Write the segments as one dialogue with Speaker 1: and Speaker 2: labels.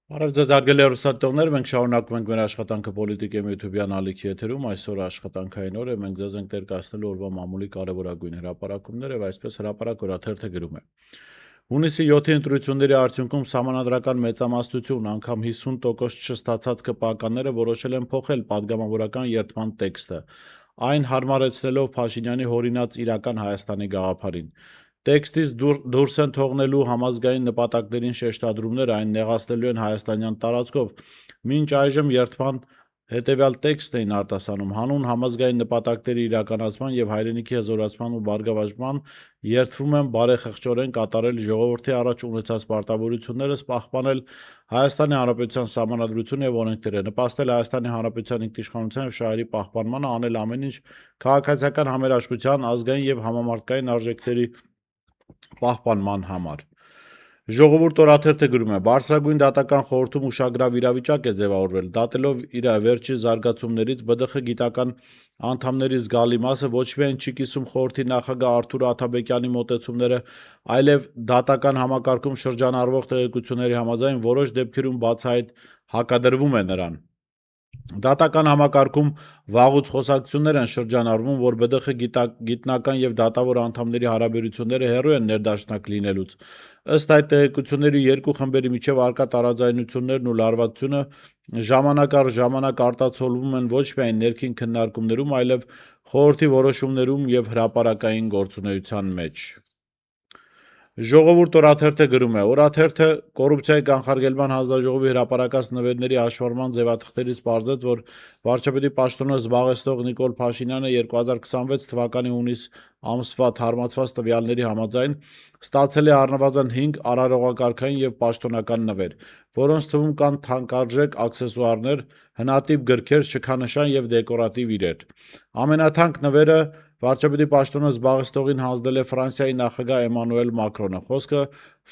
Speaker 1: Բարև ձեզ հարգելի հեռուստատիտողներ, մենք շարունակում ենք մեր աշխատանքը Պոլիտիկեմ YouTube-յան ալիքի եթերում, այսօր աշխատանքային օր է, մենք ձեզ ենք ներկայացնելու օրվա մամուլի կարևորագույն հրապարակումներ եւ այսպես հրապարակ օրաթերթը գրում է. Հունիսի 7-ի ընտրությունների արդյունքում սահմանադրական մեծամասնություն, անգամ 50% չստացած ԿՊԱ-ականները որոշել են փոխել падգամավորական երդման տեքստը, այն հարմարեցնելով Փաշինյանի հորինած իրական Հայաստանի գաղափարին։ Տեքստից դուրս են թողնելու համազգային նպատակներին շեշտադրումներ, այն նեղացնելու են հայաստանյան տարածքով։ Մինչ այժմ երդման հետևյալ տեքստն էին արտասանում՝ հանուն համազգային նպատակների իրականացման եւ հայրենիքի հզորացման ու բարգավաճման երդվում են բարեխղճորեն կատարել ժողովրդի առաջ ունեցած պարտավորություններս, պահպանել Հայաստանի Հանրապետության Սահմանադրությունը եւ օրենքները, նպաստել Հայաստանի Հանրապետության ինքնիշխանության եւ շահերի պահպանմանը, անել ամեն ինչ քաղաքացիական համերաշխության, ազգային եւ համամարտկային արժեքների պահպանման համար։ Ժողովուրդ օրաթերթը գրում է. բարձրագույն դատական խորհրդում ուշագրավ իրավիճակ է ձևավորվել, դատելով իր վերջին զարգացումներից ԲԴԽ գիտական անդամների զգալի մասը ոչ միայն չի կիսում խորհրդի նախագահ Արթուր Աթաբեկյանի մոտեցումները, այլև դատական համակարգում շրջանառվող տեղեկությունների համաձայն որոշ դեպքերում բացահայտ հակադրվում է նրան։ Դատական համակարգում վաղուց խոսակցություններ են շրջանառվում, որ ԲԴԽ գիտնական եւ դատավոր անդամների հարաբերությունները հեռու են ներդաշնակ լինելուց։ Ըստ այդ տեղեկությունների երկու խմբերի միջև առկա տարաձայնություններն ու լարվածությունը ժամանակ առ ժամանակ արտացոլվում են ոչ միայն ներքին քննարկումներում, այլև խորհրդի որոշումներում եւ հրապարակային գործունեության մեջ։ Ժողովուրդ օրաթերթը գրում է. օրաթերթը կոռուպցիայի կանխարգելման հանձնաժողովի հրապարակած նվերների հաշվառման ձևաթղթերից պարզեց, որ վարչապետի պաշտոնը զբաղեցնող Նիկոլ Փաշինյանը 2026 թվականի հունիս ամսվա թարմացված տվյալների համաձայն ստացել է առնվազն 5 արարողակարգային եւ պաշտոնական նվեր, որոնց թվում կան թանկարժեք աքսեսուարներ, հնատիպ գրքեր, շքանշան եւ դեկորատիվ իրեր։ Ամենաթանկ նվերը վարչապետի պաշտոնը զբաղեցնողին հանձնել է Ֆրանսիայի նախագահ Էմանուել Մակրոնը։ Խոսքը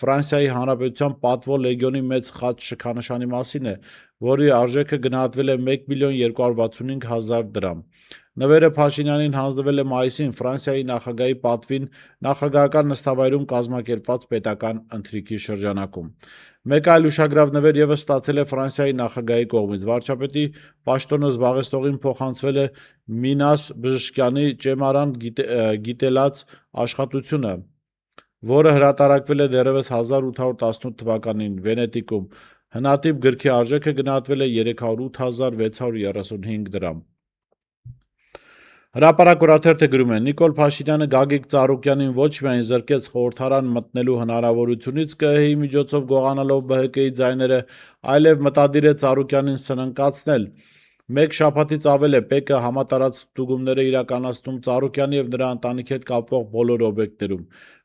Speaker 1: Ֆրանսիայի Հանրապետության պատվո լեգիոնի մեծ խաչ շքանշանի մասին է, որի արժեքը գնահատվել է 1.265 միլիոն դրամ։ Նվերը Փաշինյանին հանձնվել է մայիսին Ֆրանսիայի նախագահի պատվին նախագահական նստավայրում կազմակերպված պետական ընթրիքի շրջանակում։ Մեկ այլ ուշագրավ նվեր ևս ստացել է Ֆրանսիայի նախագահի կողմից։ Վարչապետի պաշտոնը զբաղեցնողին փոխանցվել է Մինաս Բժշկյանի ճեմարան գիտելաց աշխատությունը, որը հրատարակվել է դեռևս 1818 թվականին Վենետիկում։ Հնատիպ գրքի արժեքը գնահատվել է 308.635 դրամ։ Հրապարակ օրաթերթը գրում է. Նիկոլ Փաշինյանը Գագիկ Ծառուկյանին ոչ միայն զրկեց խորհրդարան մտնելու հնարավորությունից ԿԸՀ-ի միջոցով գողանալով ԲՀԿ-ի ձայները, այլև մտադիր է Ծառուկյանին սննկացնել։ Մեկ շաբաթից ավել է ՊԵԿ-ը համատարած ստուգումներ է իրականացնում Ծառուկյանի եւ նրա ընտանիքի հետ կապվող բոլոր օբյեկտներում։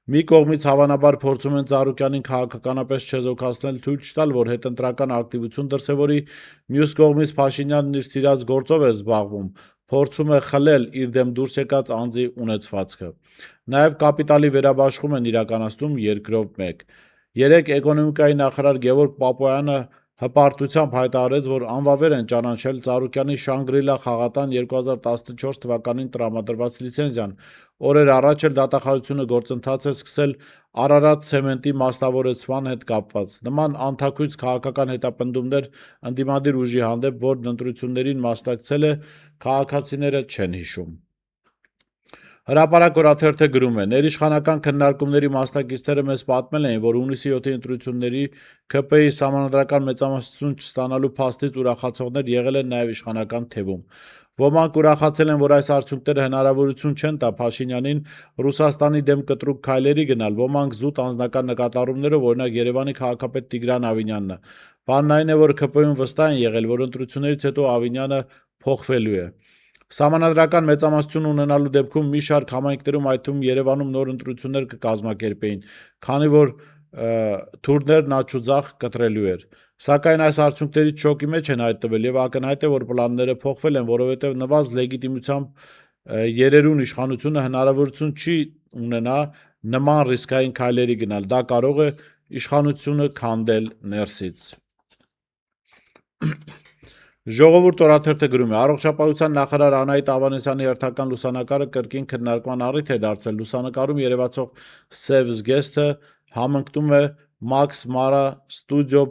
Speaker 1: Մի կողմից հավանաբար փորձում են Ծառուկյանին քաղաքականապես չեզոքացնել, թույլ չտալ, որ հետընտրական ակտիվություն դրսևորի, մյուս կողմից Փաշինյանն իր սիրած գործով է զբաղվում, փորձում է խլել իր դեմ դուրս եկած անձի ունեցվածքը։ Նաև կապիտալի վերաբաշխում են իրականացնում երկրով մեկ։ Երեկ էկոնոմիկայի նախարար Գևորգ Պապոյանը հպարտությամբ հայտարարեց, որ անվավեր են ճանաչել Ծառուկյանի Շանգրիլա խաղատան 2014 թվականին տրամադրված լիցենզիան։ Օրեր առաջ էլ դատախազությունը գործընթաց է սկսել Արարատ ցեմենտի մասնավորեցման հետ կապված։ Նման անթաքույց քաղաքական հետապնդումներ ընդդիմադիր ուժի հանդեպ, որն ընտրություններին մասնակցել է, քաղաքացիները չեն հիշում։ Հրապարակ օրաթերթը գրում է. ներիշխանական քննարկումների մասնակիցները մեզ պատմել էին, որ հունիսի 7-ի ընտրությունների ՔՊ-ի սահմանադրական մեծամասնություն չստանալու փաստից ուրախացողներ եղել են նաև իշխանական թևում։ Ոմանք ուրախացել են, որ այս արդյունքները հնարավորություն չեն տա Փաշինյանին Ռուսաստանի դեմ կտրուկ քայլերի գնալ, ոմանք զուտ անձնական նկատառումներով, օրինակ Երևանի քաղաքապետ Տիգրան Ավինյանն։ Բանն այն է, որ ՔՊ-ում վստահ են եղել, որ ընտրություններից հետո Ավինյանը փոխվելու է։ Սահմանադրական մեծամասնություն ունենալու դեպքում մի շարք համայնքներում, այդ թվում Երևանում նոր ընտրություններ կկազմակերպեին, քանի որ թուրքներն աջուձախ կտրելու էր։ Սակայն այս արդյունքներից շոկի մեջ են հայտնվել եւ ակնհայտ է, որ պլանները փոխվել են, որովհետեւ նվազ լեգիտիմությամբ երերուն իշխանությունը հնարավորություն չի ունենա նման ռիսկային քայլերի գնալ։ Դա կարող է իշխանությունը քանդել ներսից։ Ժողովուրդ օրաթերթը գրում է. առողջապահության նախարար Անահիտ Ավանեսյանի հերթական լուսանկարը կրկին քննարկման առիթ է դարձել։ Լուսանկարում երևացող սև զգեստը համընկնում է Max Mara Studio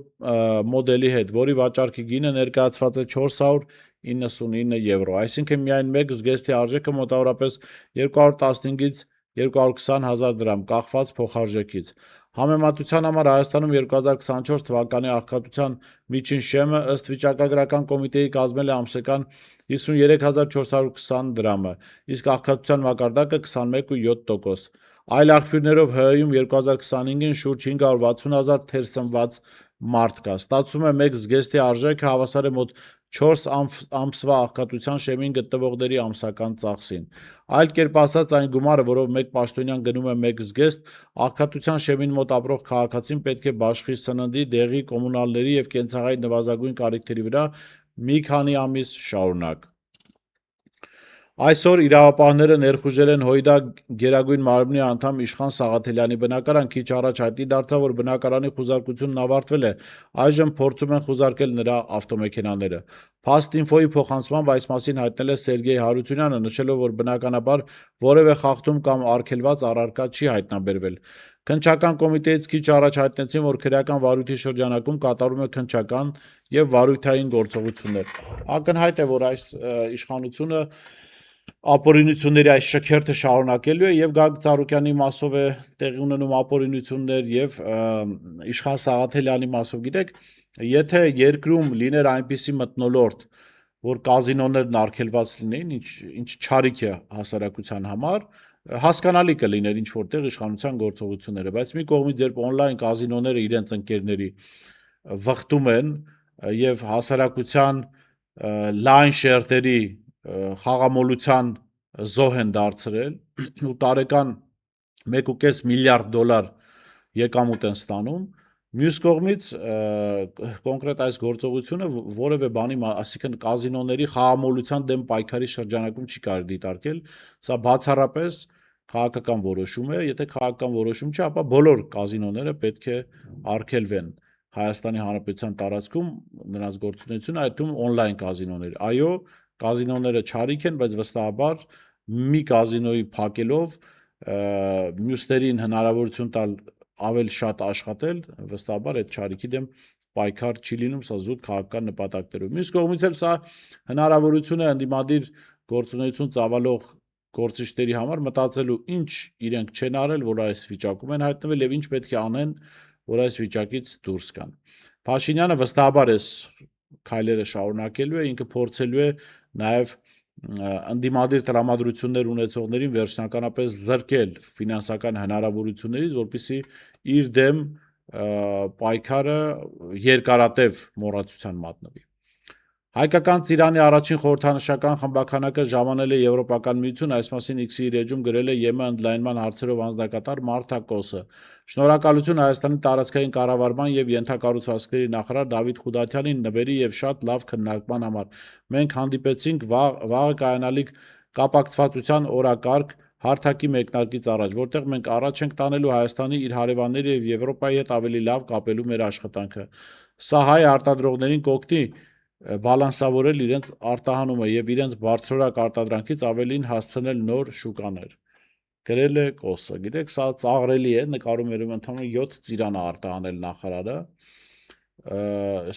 Speaker 1: մոդելի հետ, որի վաճառքի գինը ներկայացված է 499 եվրո, այսինքն միայն մեկ զգեստի արժեքը մոտավորապես 215-ից 220 հազար դրամ, կախված փոխարժեքից։ Համեմատության համար Հայաստանում 2024 թվականի աղքատության միջին շեմը ըստ վիճակագրական կոմիտեի կազմել է ամսական 53420 դրամը, իսկ աղքատության մակարդակը 21.7%։ Այլ աղբյուրներով ՀՀ-ում 2025-ին շուրջ 560,000 թերսնված մարդ կա։ Ստացվում է մեկ զգեստի արժեքը հավասար է մոտ 4 ամսվա աղքատության շեմին գտնվողների ամսական ծախսին։ Այլ կերպ ասած, այն գումարը, որով մեկ պաշտոնյան գնում է մեկ զգեստ, աղքատության շեմին մոտ ապրող քաղաքացին պետք է բաշխի սննդի, դեղի, կոմունալների եւ կենցաղային նվազագույն կարիքների վրա մի քանի ամիս շարունակ։ Այսօր իրավապահները ներխուժել են ՀՅԴ Գերագույն մարմնի անդամ Իշխան Սաղաթելյանի բնակարան, քիչ առաջ հայտնի դարձավ, որ բնակարանի խուզարկությունն ավարտվել է, այժմ փորձում են խուզարկել նրա ավտոմեքենաները։ Փաստ-ինֆոյի փոխանցմամբ այս մասին հայտնել է Սերգեյ Հարությունյանը, նշելով, որ բնականաբար որևէ խախտում կամ արգելված առարկա չի հայտնաբերվել։ Քննչական կոմիտեից քիչ առաջ հայտնեցին, որ քրեական վարույթի շրջանակում կատարում է քննչական եւ վարույթային գործողություններ։ Ակնհայտ է, որ այս իշխանությունը ապօրինությունների այս շքերթը շարունակելու է եւ Գագիկ Ծառուկյանի մասով է տեղի ունենում ապօրինություններ եւ Իշխան Սաղաթելյանի մասով, գիտեք, եթե երկրում լիներ այնպիսի մթնոլորտ, որ կազինոներն արգելված լինեին, ինչ չարիք է հասարակության համար, հասկանալի կլիներ ինչ որտեղ իշխանության գործողությունները, բայց մի կողմից երբ on-line կազինոները իրենց ընկերների վխտում են եւ հասարակության լայն շերտերի խաղամոլության զոհ են դարձրել ու տարեկան 1.5 միլիարդ դոլար եկամուտ են ստանում, մյուս կողմից կոնկրետ այս գործողությունը որևէ բանի, այսինքն կազինոների խաղամոլության դեմ պայքարի շրջանակում չի կարելի դիտարկել, սա բացառապես քաղաքական որոշում է, եթե քաղաքական որոշում չէ, ապա բոլոր կազինոները պետք է արգելվեն Հայաստանի Հանրապետության տարածքում նրանց գործունեությունը, այդ թվում on-line կազինոներ։ Այո, կազինոները չարիք են, բայց վստահաբար մի կազինոյի փակելով մյուսներին հնարավորություն տալ ավելի շատ աշխատել, վստահաբար այդ չարիքի դեմ պայքար չի լինում, սա զուտ քաղաքական նպատակներով։ Մյուս կողմից էլ սա հնարավորություն է ընդդիմադիր գործունեություն ծավալող գործիչների համար մտածելու ինչ իրենք չեն արել, որ այս վիճակում են հայտնվել եւ ինչ պետք է անեն, որ այս վիճակից դուրս գան։ Փաշինյանը վստահաբար այս քայլերը շարունակելու է, ինքը փորձելու է նաեւ ընդդիմադիր տրամադրություններ ունեցողներին վերջնականապես զրկել ֆինանսական հնարավորություններից, որպեսզի իր դեմ պայքարը երկարատև մոռացության մատնվի։ Հայկական ծիրանի առաջին խորհրդանշական խմբականակը ժամանել է Եվրոպական միություն, այս մասին X-ի իր էջում գրել է ԵՄ ընդլայնման հարցերով անձնակատար Մարթա Կոսը։ Շնորհակալություն Հայաստանի տարածքային կառավարման եւ ենթակառուցվածքների նախարար Դավիթ Խուդատյանին նվերի եւ շատ լավ քննարկման համար։ Մենք հանդիպեցինք վաղը կայանալիք կապակցվածության օրակարգ հարթակի մեկնարկից առաջ, որտեղ մենք առաջ ենք տանելու Հայաստանի իր հարևանների եւ Եվրոպայի հետ ավելի լավ կապելու մեր աշխատանքը։ Սա հայ արտադրողներին կօգնի բալանսավորել իրենց արտահանումը եւ իրենց բարձրորակ արտադրանքից ավելին հասցնել նոր շուկաներ։ Գրել է Կոսը։ Գիտեք, սա ծաղրելի է, նկարում էր ընդհանուր 7 ծիրան արտահանել նախարարը։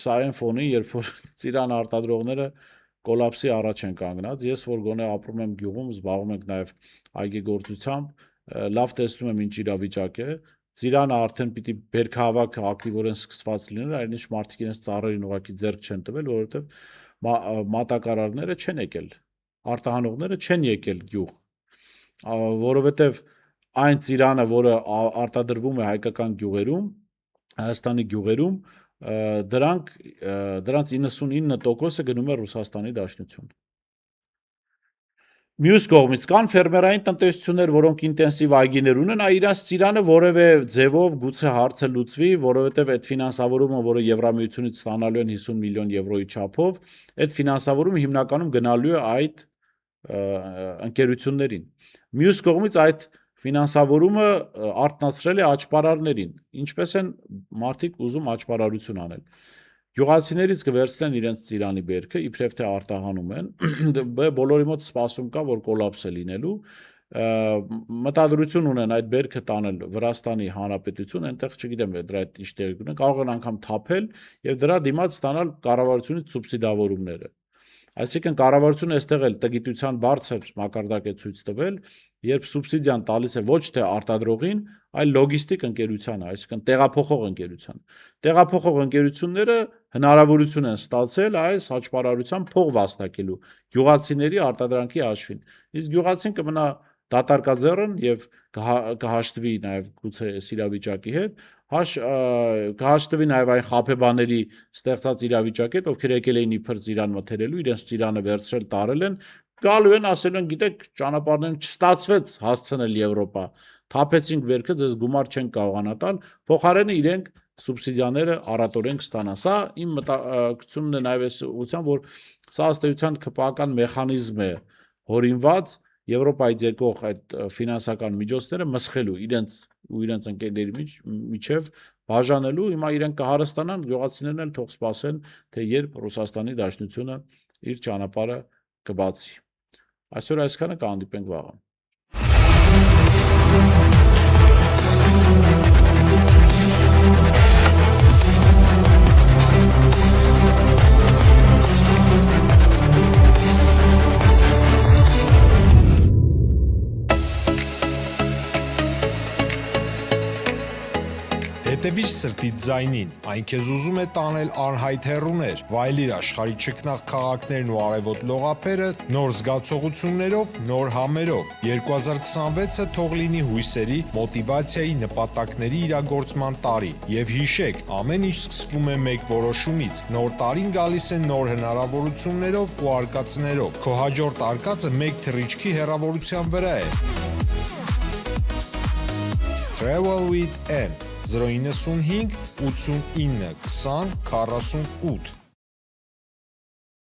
Speaker 1: Սա այն ֆոնի, երբ որ ծիրան արտադրողները կոլապսի առաջ են կանգնած, ես որ գոնե ապրում եմ գյուղում, զբաղվում ենք նաեւ այգեգործությամբ, լավ տեսնում եմ ինչ իրավիճակ է։ Ծիրանը արդեն պիտի բերքահավաքը ակտիվորեն սկսված լիներ, այնինչ մարդիկ իրենց ծառերին ուղղակի ձեռք չեն տվել, որովհետև մատակարարները չեն եկել, արտահանողները չեն եկել գյուղ, որովհետև այն ծիրանը, որը արտադրվում է հայկական գյուղերում, Հայաստանի գյուղերում, դրանց 99%-ը գնում է Ռուսաստանի Դաշնություն։ Մյուս կողմից կան ֆերմերային տնտեսություններ, որոնք ինտենսիվ այգիներ ունեն, իրաց ծիրանը որևէ ձևով գուցե հարցը լուծվի, որովհետև այդ ֆինանսավորումը, որը Եվրամիությունից ստանալու են 50 միլիոն եվրոյի չափով, այդ ֆինանսավորումը հիմնականում գնալու է այդ ընկերություններին։ Մյուս կողմից այդ ֆինանսավորումը արտնացրել է աճպարարներին, ինչպես են մարդիկ ուզում աճպարարություն անել։ Գյուղացիներից կվերցնեն իրենց ծիրանի բերքը, իբրև թե արտահանում են, բոլորի մոտ սպասում կա, որ կոլապս է լինելու, մտադրություն ունեն այդ բերքը տանել Վրաստանի Հանրապետություն, այնտեղ չգիտեմ դրա այդ ինչ տեղի կունեն, կարող են անգամ թափել եւ դրա դիմաց ստանալ կառավարությունից սուբսիդավորումները։ Այսինքն կառավարությունը այստեղ էլ տգիտության բարձր մակարդակ է ցույց տվել, երբ սուբսիդիան տալիս է ոչ թե արտադրողին, այլ լոգիստիկ ընկերությանը, այսինքն տեղափոխող ընկերության։ Տեղափոխող ընկերությունները հնարավորություն են ստացել այս հաճպարարության փող վաստակելու գյուղացիների արտադրանքի հաշվին։ Իսկ գյուղացին կմնա դատարկաձեռն եւ կհաշտվի նաեւ գուցե իրավիճակի հետ, կհաշտվի նաեւ այն խաբեբաների ստեղծած իրավիճակի հետ, ովքեր եկել էին իբր ծիրան մթերելու, իրենց ծիրանը վերցրել, տարել են, գալու են, ասել են, գիտեք, ճանապարհներն չստացվեց հասցնել Եվրոպա, թափեցինք վերքը, ձեզ գումար չեն կարողանա տալ, փոխարենը իրենք սուբսիդիաները առատորեն կստանան։ Սա իմ մտածումն է նաեւ այս ուղղությամբ, որ սա ըստ էության ԿՊԱ-ական մեխանիզմ է հորինված Եվրոպայից եկող այդ ֆինանսական միջոցները մսխելու իրենց ու իրենց ընկերների միջև բաժանելու, հիմա իրենք կհարստանան, գյուղացիներն էլ թող սպասեն, թե երբ Ռուսաստանի Դաշնությունը իր ճանապարհը կբացի։ Այսօր այսքանը, կհանդիպենք վաղը։
Speaker 2: Հետևիր սրտիդ ձայնին, այն քեզ ուզում է տանել անհայտ հեռուներ, վայելիր աշխարհի չքնաղ քաղաքներն ու արևոտ լողափերը նոր զգացողություններով, նոր համերով։ 2026-ը թող լինի հույսերի, մոտիվացիայի, նպատակների իրագործման տարի։ Եվ հիշեք, ամեն ինչ սկսվում է մեկ որոշումից։ Նոր տարին գալիս է նոր հնարավորություններով ու արկածներով։ Քո հաջորդ արկածը մեկ թռիչքի հեռավորության վրա է։ Travel with M 095 89 20 48